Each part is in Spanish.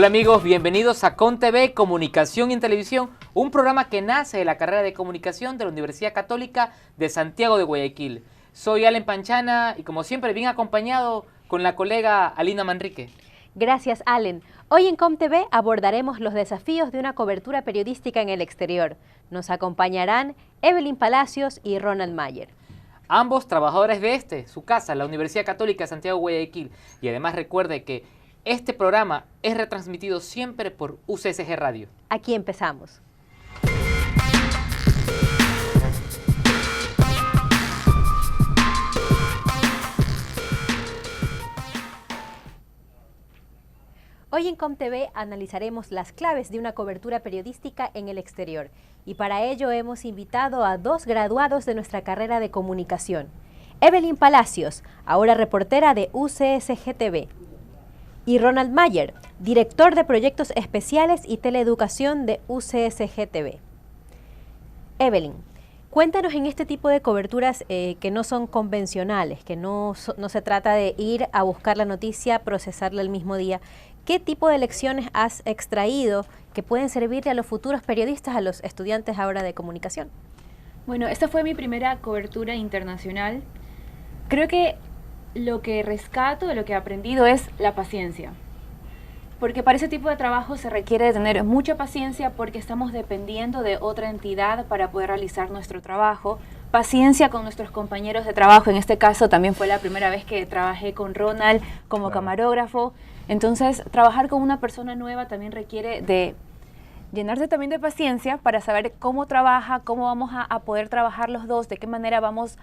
Hola amigos, bienvenidos a ConTV, Comunicación y Televisión, un programa que nace de la carrera de Comunicación de la Universidad Católica de Santiago de Guayaquil. Soy Allen Panchana y como siempre bien acompañado con la colega Alina Manrique. Gracias, Allen. Hoy en ComTV abordaremos los desafíos de una cobertura periodística en el exterior. Nos acompañarán Evelyn Palacios y Ronald Mayer. Ambos trabajadores de su casa, la Universidad Católica de Santiago de Guayaquil. Y además recuerde que este programa es retransmitido siempre por UCSG Radio. Aquí empezamos. Hoy en ComTV analizaremos las claves de una cobertura periodística en el exterior y para ello hemos invitado a dos graduados de nuestra carrera de comunicación. Evelyn Palacios, ahora reportera de UCSG TV, y Ronald Mayer, director de proyectos especiales y teleeducación de UCSG TV. Evelyn, cuéntanos en este tipo de coberturas que no son convencionales, que no se trata de ir a buscar la noticia, procesarla el mismo día. ¿Qué tipo de lecciones has extraído que pueden servirle a los futuros periodistas, a los estudiantes ahora de comunicación? Bueno, esta fue mi primera cobertura internacional. Creo que lo que rescato de lo que he aprendido es la paciencia. Porque para ese tipo de trabajo se requiere de tener mucha paciencia porque estamos dependiendo de otra entidad para poder realizar nuestro trabajo. Paciencia con nuestros compañeros de trabajo. En este caso también fue la primera vez que trabajé con Ronald como camarógrafo. Entonces, trabajar con una persona nueva también requiere de llenarse también de paciencia para saber cómo trabaja, cómo vamos a poder trabajar los dos, de qué manera vamos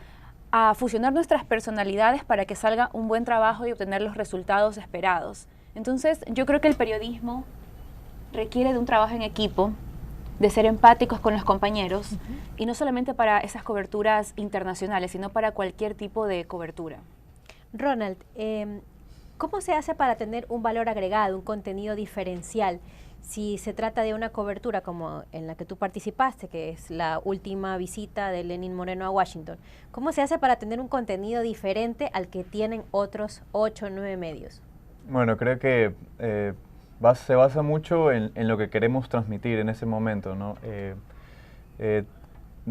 a fusionar nuestras personalidades para que salga un buen trabajo y obtener los resultados esperados. Entonces, yo creo que el periodismo requiere de un trabajo en equipo, de ser empáticos con los compañeros, y no solamente para esas coberturas internacionales, sino para cualquier tipo de cobertura. Ronald, ¿cómo se hace para tener un valor agregado, un contenido diferencial? Si se trata de una cobertura como en la que tú participaste, que es la última visita de Lenín Moreno a Washington, ¿cómo se hace para tener un contenido diferente al que tienen otros 8 o 9 medios? Bueno, creo que se basa mucho en lo que queremos transmitir en ese momento, ¿no?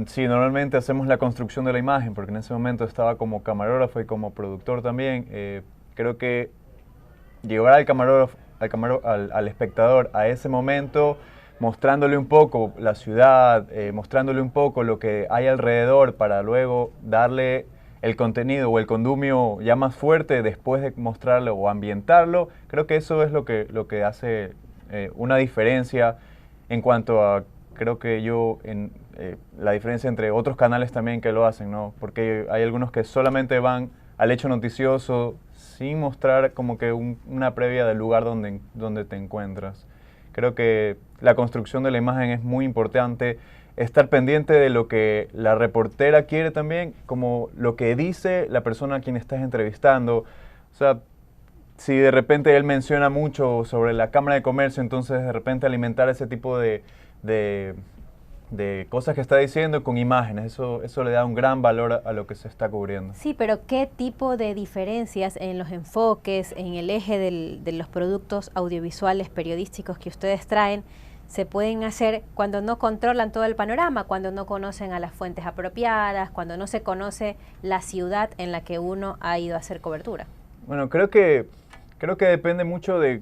Sí, normalmente hacemos la construcción de la imagen, porque en ese momento estaba como camarógrafo y como productor también. Creo que llevar al camarógrafo, al espectador a ese momento, mostrándole un poco la ciudad, mostrándole un poco lo que hay alrededor para luego darle el contenido o el condumio ya más fuerte después de mostrarlo o ambientarlo. Creo que eso es lo que hace una diferencia en cuanto a, creo que la diferencia entre otros canales también que lo hacen, ¿no? Porque hay algunos que solamente van al hecho noticioso sin mostrar como que una previa del lugar donde te encuentras. Creo que la construcción de la imagen es muy importante, estar pendiente de lo que la reportera quiere también, como lo que dice la persona a quien estás entrevistando. O sea, si de repente él menciona mucho sobre la Cámara de Comercio, entonces de repente alimentar ese tipo de cosas que está diciendo con imágenes, eso le da un gran valor a lo que se está cubriendo. Sí, pero ¿qué tipo de diferencias en los enfoques, en el eje de los productos audiovisuales periodísticos que ustedes traen se pueden hacer cuando no controlan todo el panorama, cuando no conocen a las fuentes apropiadas, cuando no se conoce la ciudad en la que uno ha ido a hacer cobertura? Bueno, creo que depende mucho de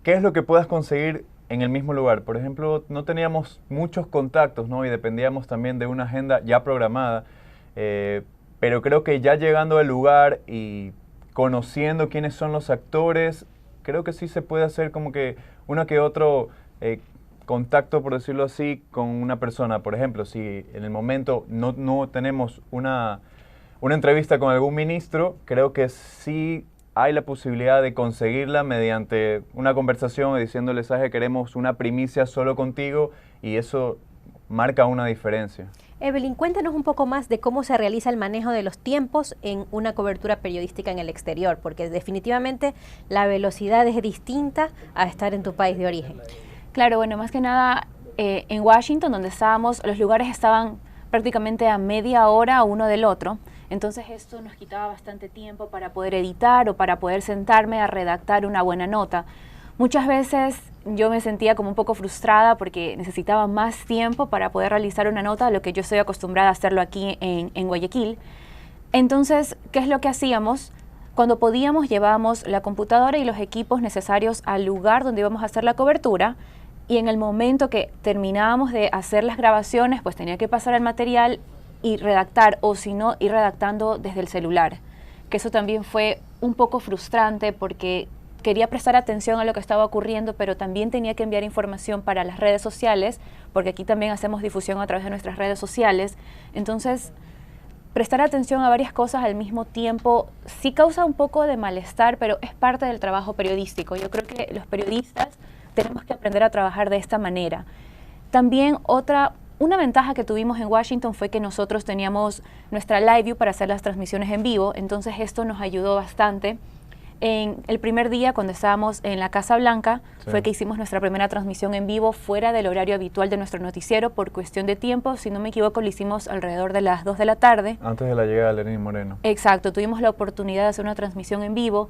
qué es lo que puedas conseguir en el mismo lugar. Por ejemplo, no teníamos muchos contactos, ¿no? Y dependíamos también de una agenda ya programada, pero creo que ya llegando al lugar y conociendo quiénes son los actores, creo que sí se puede hacer como que uno que otro contacto, por decirlo así, con una persona. Por ejemplo, si en el momento no tenemos una entrevista con algún ministro, creo que sí hay la posibilidad de conseguirla mediante una conversación diciéndole, ¿sabes que queremos una primicia solo contigo? Y eso marca una diferencia. Evelyn, cuéntanos un poco más de cómo se realiza el manejo de los tiempos en una cobertura periodística en el exterior, porque definitivamente la velocidad es distinta a estar en tu país de origen. Claro, bueno, más que nada en Washington, donde estábamos, los lugares estaban prácticamente a media hora uno del otro. Entonces esto nos quitaba bastante tiempo para poder editar o para poder sentarme a redactar una buena nota. Muchas veces yo me sentía como un poco frustrada porque necesitaba más tiempo para poder realizar una nota de lo que yo estoy acostumbrada a hacerlo aquí en Guayaquil. Entonces, ¿qué es lo que hacíamos? Cuando podíamos, llevábamos la computadora y los equipos necesarios al lugar donde íbamos a hacer la cobertura, y en el momento que terminábamos de hacer las grabaciones, pues tenía que pasar el material y redactar, o si no, ir redactando desde el celular. Que eso también fue un poco frustrante porque quería prestar atención a lo que estaba ocurriendo, pero también tenía que enviar información para las redes sociales, porque aquí también hacemos difusión a través de nuestras redes sociales. Entonces, prestar atención a varias cosas al mismo tiempo sí causa un poco de malestar, pero es parte del trabajo periodístico. Yo creo que los periodistas tenemos que aprender a trabajar de esta manera. También una ventaja que tuvimos en Washington fue que nosotros teníamos nuestra live view para hacer las transmisiones en vivo, entonces esto nos ayudó bastante. En el primer día, cuando estábamos en la Casa Blanca, fue que hicimos nuestra primera transmisión en vivo fuera del horario habitual de nuestro noticiero por cuestión de tiempo. Si no me equivoco, lo hicimos alrededor de las 2 de la tarde. Antes de la llegada de Lenín Moreno. Exacto, tuvimos la oportunidad de hacer una transmisión en vivo.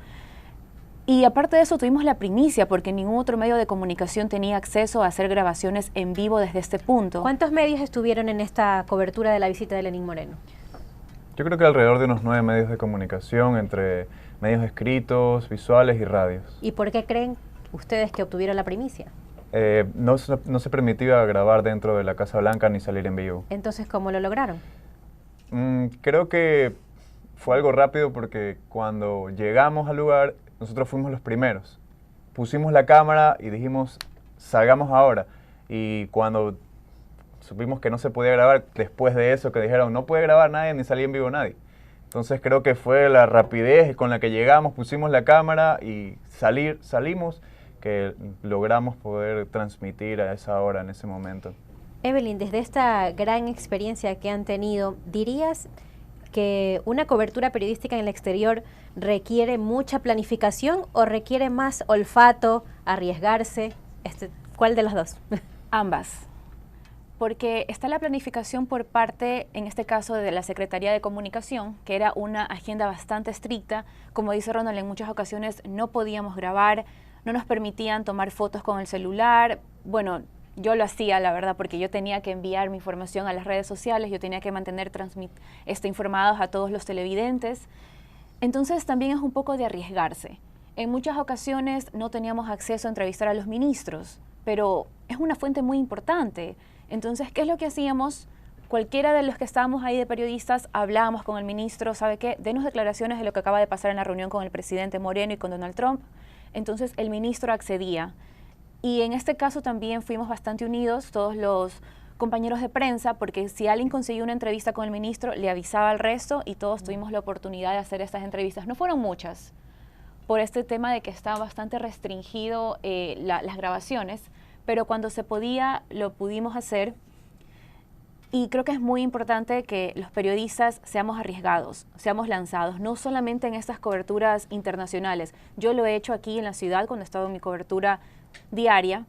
Y aparte de eso, tuvimos la primicia, porque ningún otro medio de comunicación tenía acceso a hacer grabaciones en vivo desde este punto. ¿Cuántos medios estuvieron en esta cobertura de la visita de Lenín Moreno? Yo creo que alrededor de unos 9 medios de comunicación, entre medios escritos, visuales y radios. ¿Y por qué creen ustedes que obtuvieron la primicia? No se permitía grabar dentro de la Casa Blanca ni salir en vivo. Entonces, ¿cómo lo lograron? Creo que fue algo rápido porque cuando llegamos al lugar, nosotros fuimos los primeros. Pusimos la cámara y dijimos, salgamos ahora. Y cuando supimos que no se podía grabar, después de eso que dijeron, no puede grabar nadie ni salir en vivo nadie. Entonces creo que fue la rapidez con la que llegamos, pusimos la cámara y salimos, que logramos poder transmitir a esa hora, en ese momento. Evelyn, desde esta gran experiencia que han tenido, ¿dirías que una cobertura periodística en el exterior requiere mucha planificación o requiere más olfato, arriesgarse? ¿Cuál de las dos? Ambas. Porque está la planificación por parte, en este caso, de la Secretaría de Comunicación, que era una agenda bastante estricta. Como dice Ronald, en muchas ocasiones no podíamos grabar, no nos permitían tomar fotos con el celular. Bueno, yo lo hacía, la verdad, porque yo tenía que enviar mi información a las redes sociales, yo tenía que mantener informados a todos los televidentes. Entonces también es un poco de arriesgarse. En muchas ocasiones no teníamos acceso a entrevistar a los ministros, pero es una fuente muy importante. Entonces, ¿qué es lo que hacíamos? Cualquiera de los que estábamos ahí de periodistas hablábamos con el ministro, ¿sabe qué? Denos declaraciones de lo que acaba de pasar en la reunión con el presidente Moreno y con Donald Trump. Entonces el ministro accedía. Y en este caso también fuimos bastante unidos, todos los compañeros de prensa, porque si alguien consiguió una entrevista con el ministro, le avisaba al resto y todos tuvimos la oportunidad de hacer estas entrevistas. No fueron muchas, por este tema de que estaba bastante restringido las grabaciones, pero cuando se podía, lo pudimos hacer. Y creo que es muy importante que los periodistas seamos arriesgados, seamos lanzados, no solamente en estas coberturas internacionales. Yo lo he hecho aquí en la ciudad cuando he estado en mi cobertura diaria.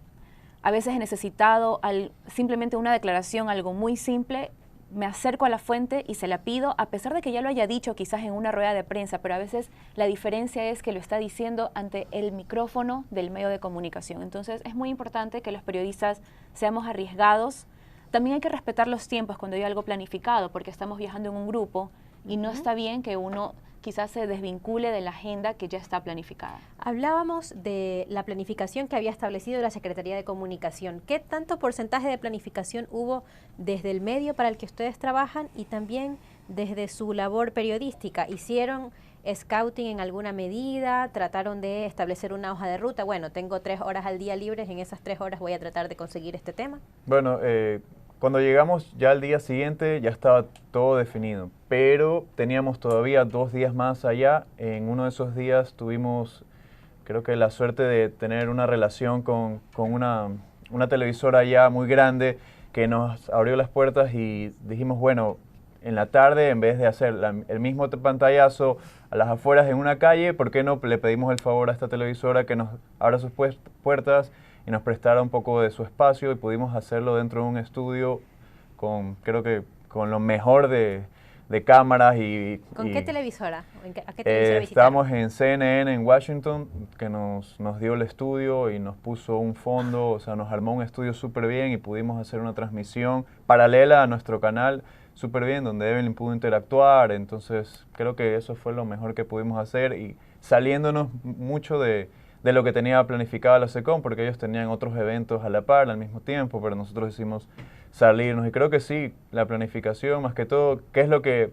A veces he necesitado simplemente una declaración, algo muy simple. Me acerco a la fuente y se la pido, a pesar de que ya lo haya dicho quizás en una rueda de prensa, pero a veces la diferencia es que lo está diciendo ante el micrófono del medio de comunicación. Entonces es muy importante que los periodistas seamos arriesgados. También hay que respetar los tiempos cuando hay algo planificado, porque estamos viajando en un grupo y no está bien que uno quizás se desvincule de la agenda que ya está planificada. Hablábamos de la planificación que había establecido la Secretaría de Comunicación. ¿Qué tanto porcentaje de planificación hubo desde el medio para el que ustedes trabajan y también desde su labor periodística? ¿Hicieron scouting en alguna medida? ¿Trataron de establecer una hoja de ruta? Bueno, tengo 3 horas al día libres, en esas 3 horas voy a tratar de conseguir este tema. Bueno, cuando llegamos ya al día siguiente ya estaba todo definido, pero teníamos todavía 2 días más allá. En uno de esos días tuvimos, creo que la suerte de tener una relación con una televisora ya muy grande que nos abrió las puertas y dijimos, bueno, en la tarde, en vez de hacer el mismo pantallazo a las afueras en una calle, ¿por qué no le pedimos el favor a esta televisora que nos abra sus puertas y nos prestara un poco de su espacio y pudimos hacerlo dentro de un estudio creo que con lo mejor de de cámaras ¿Con y qué televisora? ¿A qué televisora visitaron? estábamos en CNN en Washington, que nos dio el estudio y nos puso un fondo, o sea, nos armó un estudio súper bien y pudimos hacer una transmisión paralela a nuestro canal súper bien, donde Evelyn pudo interactuar. Entonces creo que eso fue lo mejor que pudimos hacer y saliéndonos mucho de lo que tenía planificado la SECOM, porque ellos tenían otros eventos a la par al mismo tiempo, pero nosotros hicimos salirnos. Y creo que sí, la planificación, más que todo, qué es lo que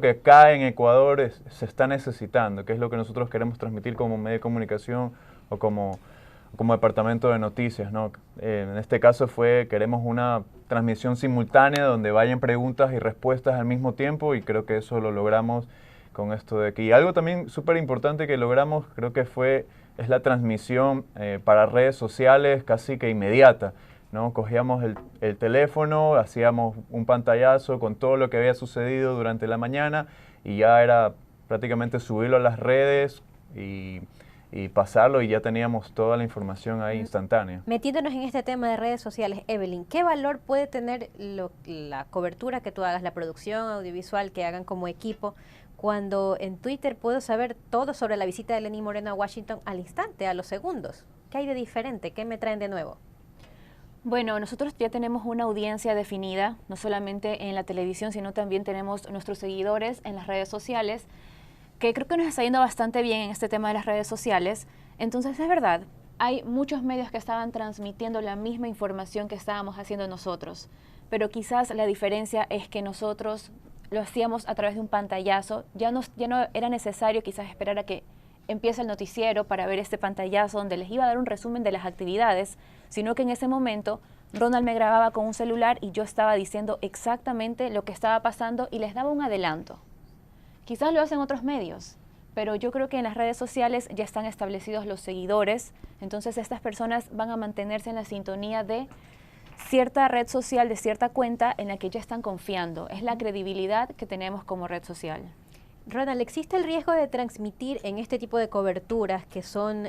acá en Ecuador se está necesitando, qué es lo que nosotros queremos transmitir como medio de comunicación o como departamento de noticias, ¿no? En este caso queremos una transmisión simultánea donde vayan preguntas y respuestas al mismo tiempo, y creo que eso lo logramos con esto de aquí. Y algo también súper importante que logramos, creo que es la transmisión para redes sociales casi que inmediata, ¿no? Cogíamos el teléfono, hacíamos un pantallazo con todo lo que había sucedido durante la mañana y ya era prácticamente subirlo a las redes y pasarlo, y ya teníamos toda la información ahí instantánea. Metiéndonos en este tema de redes sociales, Evelyn, ¿qué valor puede tener la cobertura que tú hagas, la producción audiovisual que hagan como equipo, cuando en Twitter puedo saber todo sobre la visita de Lenín Moreno a Washington al instante, a los segundos? ¿Qué hay de diferente? ¿Qué me traen de nuevo? Bueno, nosotros ya tenemos una audiencia definida, no solamente en la televisión, sino también tenemos nuestros seguidores en las redes sociales, que creo que nos está yendo bastante bien en este tema de las redes sociales. Entonces, es verdad, hay muchos medios que estaban transmitiendo la misma información que estábamos haciendo nosotros, pero quizás la diferencia es que nosotros lo hacíamos a través de un pantallazo. Ya no era necesario quizás esperar a que empiece el noticiero para ver este pantallazo donde les iba a dar un resumen de las actividades, sino que en ese momento Ronald me grababa con un celular y yo estaba diciendo exactamente lo que estaba pasando y les daba un adelanto. Quizás lo hacen otros medios, pero yo creo que en las redes sociales ya están establecidos los seguidores, entonces estas personas van a mantenerse en la sintonía de cierta red social, de cierta cuenta en la que ya están confiando. Es la credibilidad que tenemos como red social. Ronald, ¿existe el riesgo de transmitir en este tipo de coberturas que son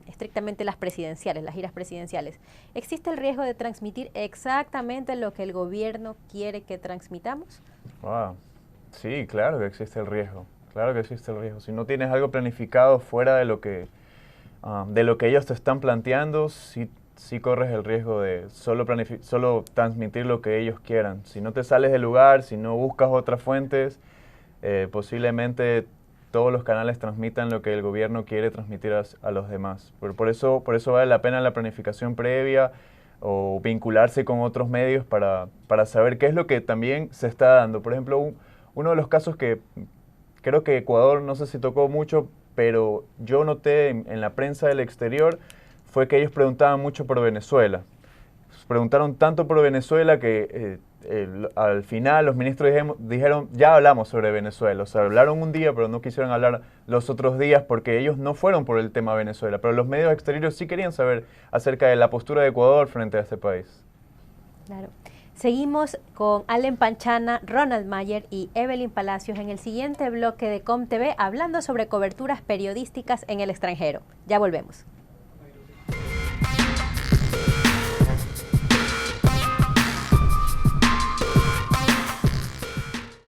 estrictamente las presidenciales, las giras presidenciales? ¿Existe el riesgo de transmitir exactamente lo que el gobierno quiere que transmitamos? Wow. Sí, claro que existe el riesgo. Claro que existe el riesgo. Si no tienes algo planificado fuera de lo que ellos te están planteando, sí corres el riesgo de solo transmitir lo que ellos quieran. Si no te sales del lugar, si no buscas otras fuentes, posiblemente todos los canales transmitan lo que el gobierno quiere transmitir a los demás. Por eso vale la pena la planificación previa o vincularse con otros medios para saber qué es lo que también se está dando. Por ejemplo, uno de los casos que creo que Ecuador no sé si tocó mucho, pero yo noté en la prensa del exterior, fue que ellos preguntaban mucho por Venezuela. Preguntaron tanto por Venezuela que al final los ministros dijeron, ya hablamos sobre Venezuela. O sea, hablaron un día, pero no quisieron hablar los otros días porque ellos no fueron por el tema Venezuela. Pero los medios exteriores sí querían saber acerca de la postura de Ecuador frente a este país. Claro. Seguimos con Allen Panchana, Ronald Mayer y Evelyn Palacios en el siguiente bloque de ComTV hablando sobre coberturas periodísticas en el extranjero. Ya volvemos.